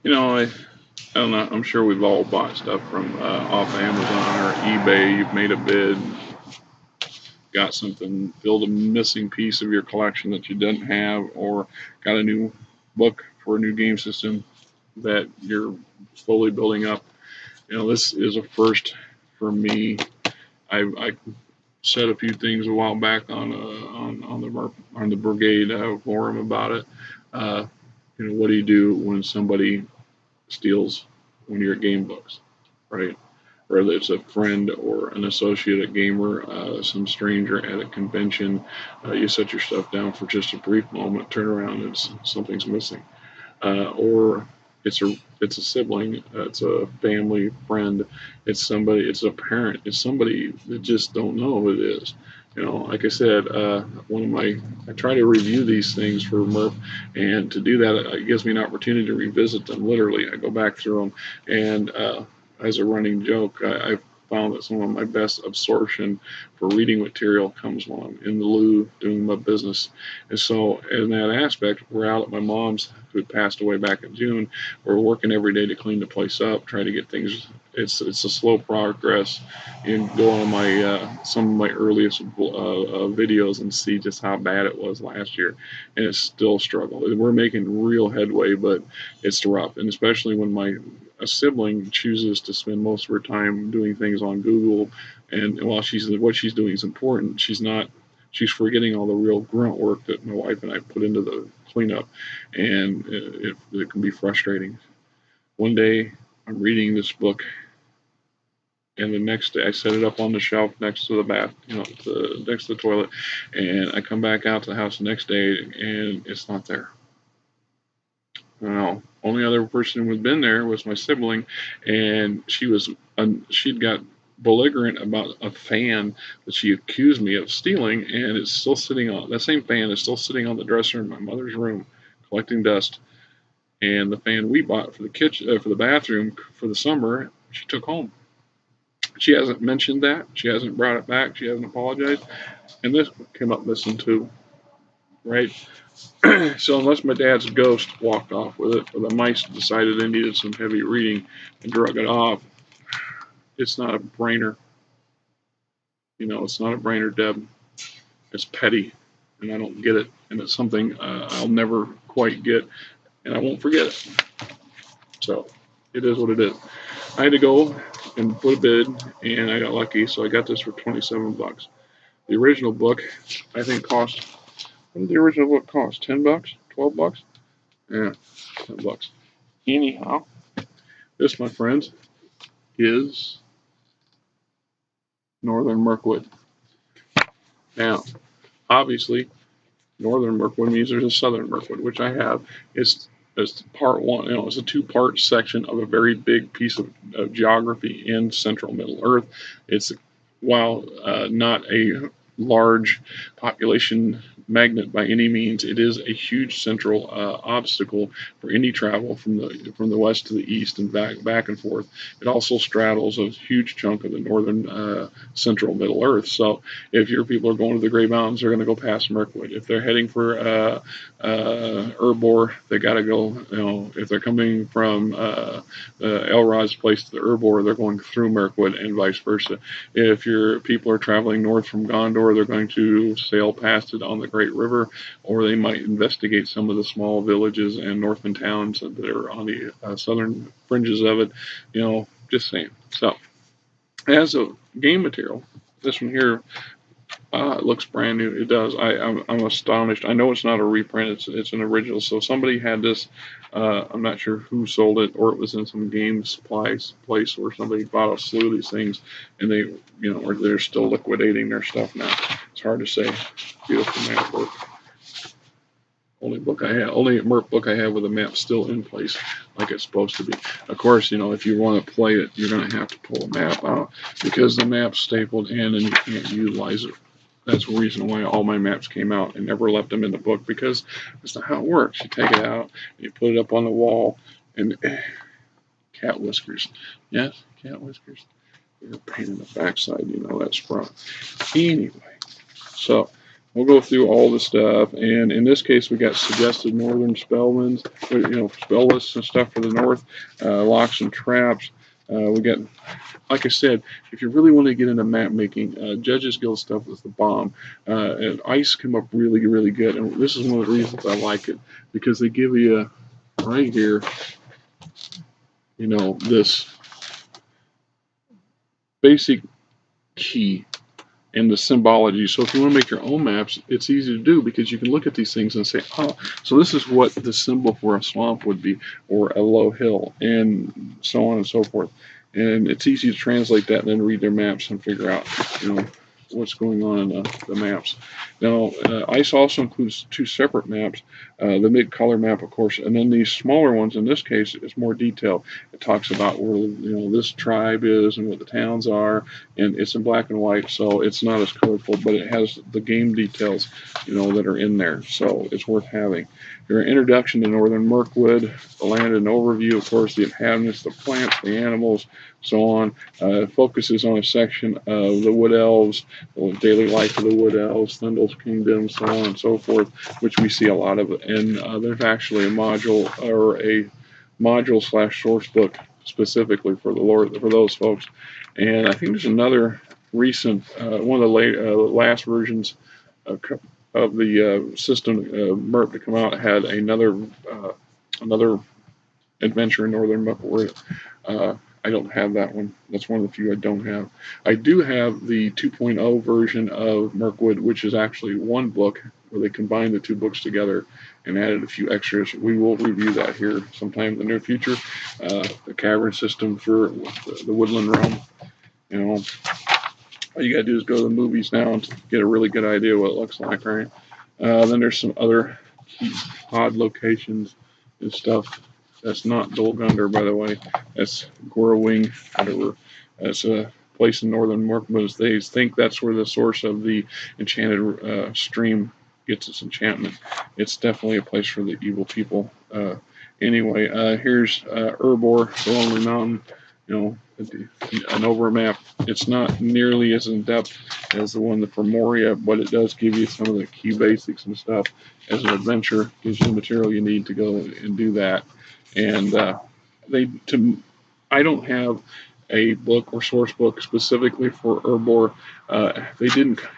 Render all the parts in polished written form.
I don't know. I'm sure we've all bought stuff from off Amazon or eBay. You've made a bid, got something, filled a missing piece of your collection that you didn't have, or got a new book for a new game system that you're slowly building up. This is a first for me. I said a few things a while back on the brigade forum about it. Uh, what do you do when somebody steals one of your game books, right? Whether it's a friend or an associate, a gamer, some stranger at a convention, you set your stuff down for just a brief moment, turn around and something's missing, or it's a sibling, it's a family friend, it's somebody, it's a parent, it's somebody that just don't know who it is. Like I said, I try to review these things for MERP, and to do that, it gives me an opportunity to revisit them. Literally, I go back through them, and as a running joke, I found that some of my best absorption for reading material comes when I'm in the loo doing my business. And so, in that aspect, we're out at my mom's, who had passed away back in June. We're working every day to clean the place up, try to get things. It's a slow progress. You can go on my some of my earliest videos and see just how bad it was last year, and it's still a struggle. We're making real headway, but it's rough, and especially when a sibling chooses to spend most of her time doing things on Google, and while what she's doing is important, she's forgetting all the real grunt work that my wife and I put into the cleanup, and it can be frustrating. One day I'm reading this book, and the next day I set it up on the shelf next to the bath, next to the toilet, and I come back out to the house the next day and it's not there. Well, only other person who'd been there was my sibling, and she'd got belligerent about a fan that she accused me of stealing, and it's still sitting on that same fan is still sitting on the dresser in my mother's room, collecting dust. And the fan we bought for the kitchen, for the bathroom for the summer, she took home. She hasn't mentioned that. She hasn't brought it back. She hasn't apologized. And this came up missing too, right? So unless my dad's ghost walked off with it, or the mice decided they needed some heavy reading and drug it off, it's not a brainer. It's not a brainer, Deb. It's petty, and I don't get it, and it's something I'll never quite get, and I won't forget it. So it is what it is. I had to go and put a bid, and I got lucky, so I got this for $27. The original book, I think, cost. What did the original book cost? $10? $12? Yeah, $10. Anyhow, this, my friends, is Northern Mirkwood. Now, obviously, Northern Mirkwood means there's a Southern Mirkwood, which I have. It's part one. It's a two-part section of a very big piece of geography in Central Middle Earth. It's while not a large population magnet by any means, it is a huge central obstacle for any travel from the west to the east and back and forth. It also straddles a huge chunk of the northern central Middle Earth. So if your people are going to the Grey Mountains, they're going to go past Mirkwood. If they're heading for Ierebor, they got to go. If they're coming from Elrod's place to the Ierebor, they're going through Mirkwood, and vice versa. If your people are traveling north from Gondor, they're going to sail past it on the Great River, or they might investigate some of the small villages and Northern towns that are on the southern fringes of it. Just saying. So, as a game material, this one here it looks brand new. It does. I'm astonished. I know it's not a reprint. It's an original. So somebody had this. I'm not sure who sold it, or it was in some game supplies place where somebody bought a slew of these things, and or they're still liquidating their stuff now. It's hard to say. Beautiful map work. Only MERP book I have with the map still in place like it's supposed to be. Of course, if you want to play it, you're going to have to pull a map out because the map's stapled in and you can't utilize it. That's the reason why all my maps came out and never left them in the book, because that's not how it works. You take it out, you put it up on the wall, and cat whiskers. Yes, cat whiskers. You're a pain in the backside, that's from. Anyway, so we'll go through all the stuff, and in this case, we got suggested northern spellmans, spell lists and stuff for the north, locks and traps. We got, like I said, if you really want to get into map making, Judges Guild stuff is the bomb. And ice come up really, really good, and this is one of the reasons I like it, because they give you right here, this basic key and the symbology. So if you want to make your own maps, it's easy to do because you can look at these things and say, oh, so this is what the symbol for a swamp would be, or a low hill, and so on and so forth. And it's easy to translate that and then read their maps and figure out, what's going on in the maps. Now, ICE also includes two separate maps, the mid-color map, of course, and then these smaller ones. In this case, it's more detailed. It talks about where this tribe is and what the towns are, and it's in black and white, so it's not as colorful, but it has the game details, that are in there, so it's worth having. Your introduction to northern Mirkwood, the land and overview, of course, the inhabitants, the plants, the animals, so on. Focuses on a section of the wood elves, the daily life of the wood elves, Thundel's kingdom, so on and so forth, which we see a lot of. And there's actually a module or a module / source book specifically for for those folks. And I think there's another recent, one of the last versions of the system, MERP, to come out had another adventure in northern Mirkwood. I don't have that one. That's one of the few I don't have. I do have the 2.0 version of Mirkwood, which is actually one book where they combined the two books together and added a few extras. We will review that here sometime in the near future. The cavern system for the woodland realm. All you gotta do is go to the movies now and get a really good idea what it looks like, right? Then there's some other key odd locations and stuff. That's not Dol Gunder, by the way. That's Gorowing, whatever. That's a place in northern Mirkwood. They think that's where the source of the enchanted stream gets its enchantment. It's definitely a place for the evil people. Anyway, here's Ierebor, the Lonely Mountain. An over map. It's not nearly as in depth as the one for Moria, but it does give you some of the key basics and stuff as an adventure. Gives you the material you need to go and do that. And I don't have a book or source book specifically for Ierebor. They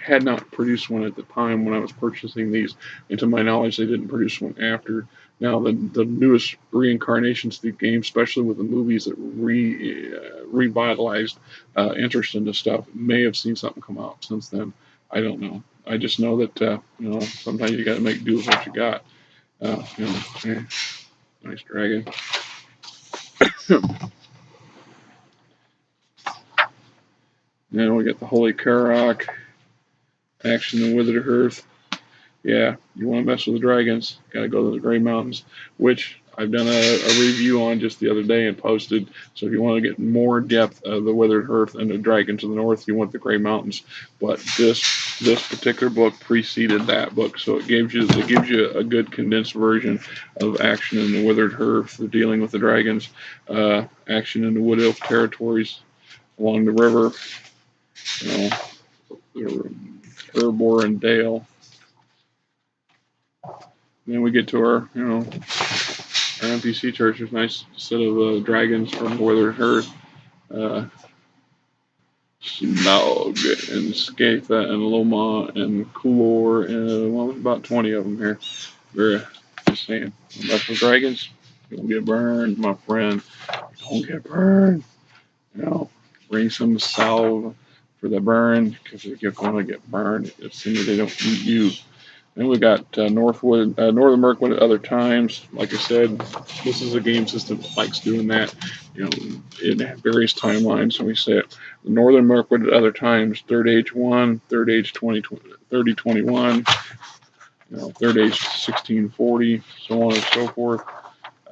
had not produced one at the time when I was purchasing these, and to my knowledge, they didn't produce one after. Now, the newest reincarnations of the game, especially with the movies that revitalized interest in this stuff, may have seen something come out since then. I don't know. I just know that sometimes you got to make do with what you got. Nice dragon. Then we got the Holy Karok, Action and Withered Hearth. Yeah, you want to mess with the dragons, gotta go to the Grey Mountains, which I've done a review on just the other day and posted. So if you want to get more depth of the Withered Hearth and the dragons to the north, you want the Grey Mountains. But this particular book preceded that book, so it gives you a good condensed version of Action in the Withered Hearth, the dealing with the dragons, Action in the Wood Elf territories along the river, Ierebor and Dale. Then we get to our NPC church. There's a nice set of dragons from Withered Hearth. Snog and Scatha and Loma and Kulor and about 20 of them here. Just saying, mess with dragons, you don't get burned, my friend. You don't get burned. Bring some salve for the burn, because if you're going to get burned, as soon as they don't eat you. Then we got northern Mirkwood at other times. Like I said, this is a game system that likes doing that. In various timelines. So we say it. Northern Mirkwood at other times. Third Age 1, Third Age 3021, Third Age 1640, so on and so forth.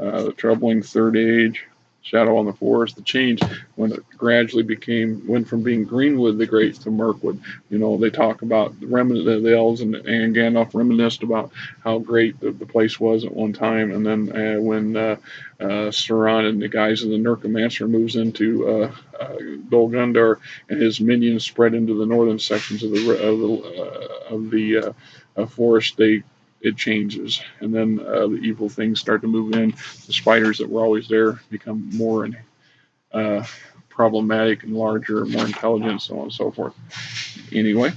The Troubling Third Age. Shadow on the Forest, the change when it gradually went from being Greenwood the Great to Mirkwood. They talk about the elves and Gandalf reminisced about how great the place was at one time, and then when Sauron and the guys in the Necromancer moves into Dol Gunder and his minions spread into the northern sections of the forest, it changes, and then the evil things start to move in. The spiders that were always there become more problematic and larger, more intelligent, so on and so forth. Anyway,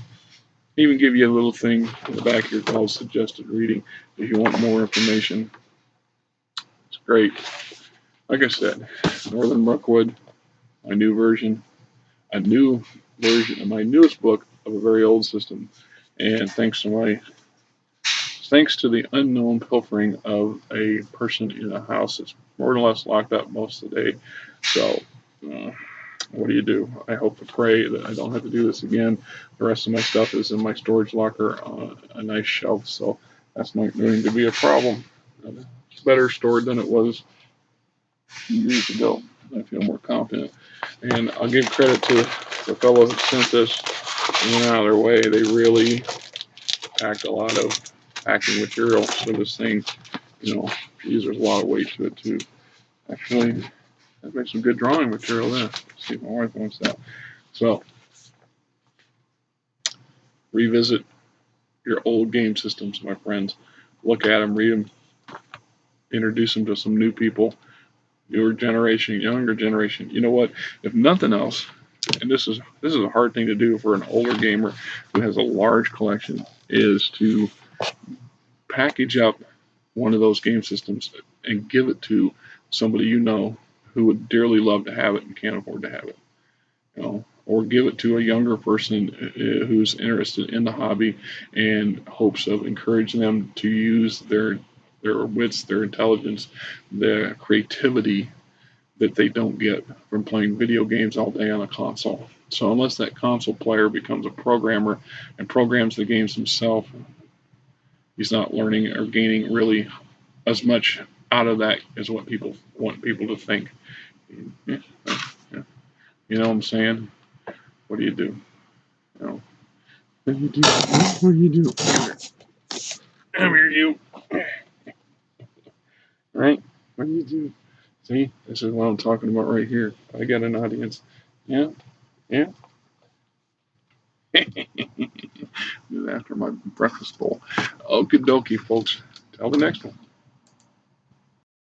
even give you a little thing in the back here called suggested reading if you want more information. It's great. Like I said, Northern Mirkwood, my new version of my newest book of a very old system, and thanks to the unknown pilfering of a person in a house that's more or less locked up most of the day. So, what do? I hope to pray that I don't have to do this again. The rest of my stuff is in my storage locker on a nice shelf, so that's not going to be a problem. It's better stored than it was years ago. I feel more confident. And I'll give credit to the fellows that sent this and went out of their way. They really packed a lot of packing material for this thing. There's a lot of weight to it too. Actually, that makes some good drawing material there. Let's see if my wife wants that. So, revisit your old game systems, my friends. Look at them, read them, introduce them to some new people, newer generation, younger generation. You know what? If nothing else, and this is a hard thing to do for an older gamer who has a large collection, is to package up one of those game systems and give it to somebody who would dearly love to have it and can't afford to have it. Or give it to a younger person who's interested in the hobby and hopes of encouraging them to use their wits, their intelligence, their creativity that they don't get from playing video games all day on a console. So unless that console player becomes a programmer and programs the games himself, he's not learning or gaining really as much out of that as what people want people to think. Yeah. You know what I'm saying? What do you do? What do you do? What do you do? Come here, you. Right? What do you do? See, this is what I'm talking about right here. I got an audience. Yeah, yeah. After my breakfast bowl. Okie dokie, folks. Till the next one.